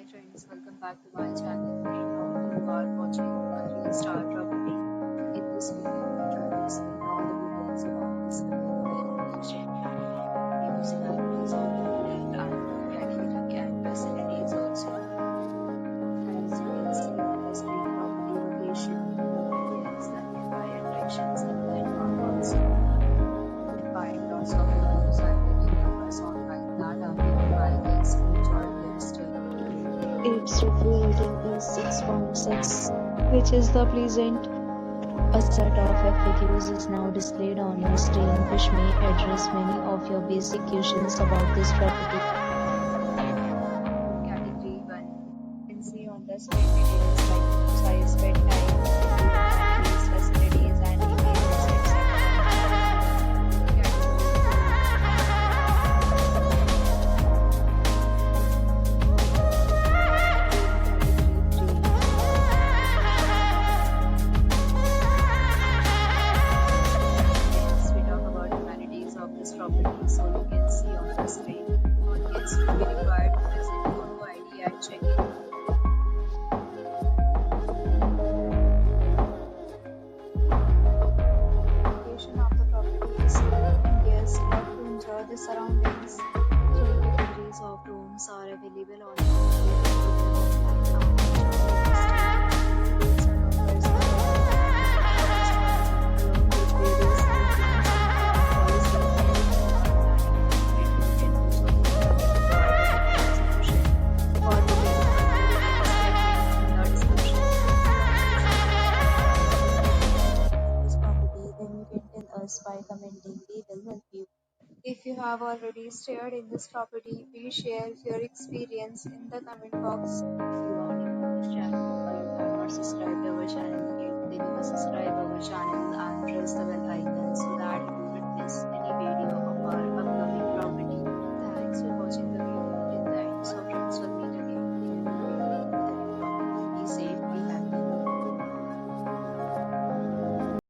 Hi friends, welcome back to my channel. Now you are watching a 3-star property. In this video, we will explain all the details about this community location, views and amenities of the project, and category and facilities also. As you can see on the screen, property location contains the nearby attractions and landmark also. You can find lots of reviews and rating numbers online that are given by guests who enjoy their stay. Its review rating is 6.6, which is the pleasant. A set of FAQs is now displayed on your screen, which may address many of your basic questions about this property. Category 1. You can see on the screen details like room size, bed type, amenities, facilities, and details, etc. This property, so you can see on the screen. All guests will be required to present photo ID at check-in. Location of the property is good. Guests love to enjoy the surroundings. 3 categories of rooms are available on the by commenting. We will help you. If you have already stayed in this property, please share your experience in the comment box. If you are new on this channel or you have not subscribed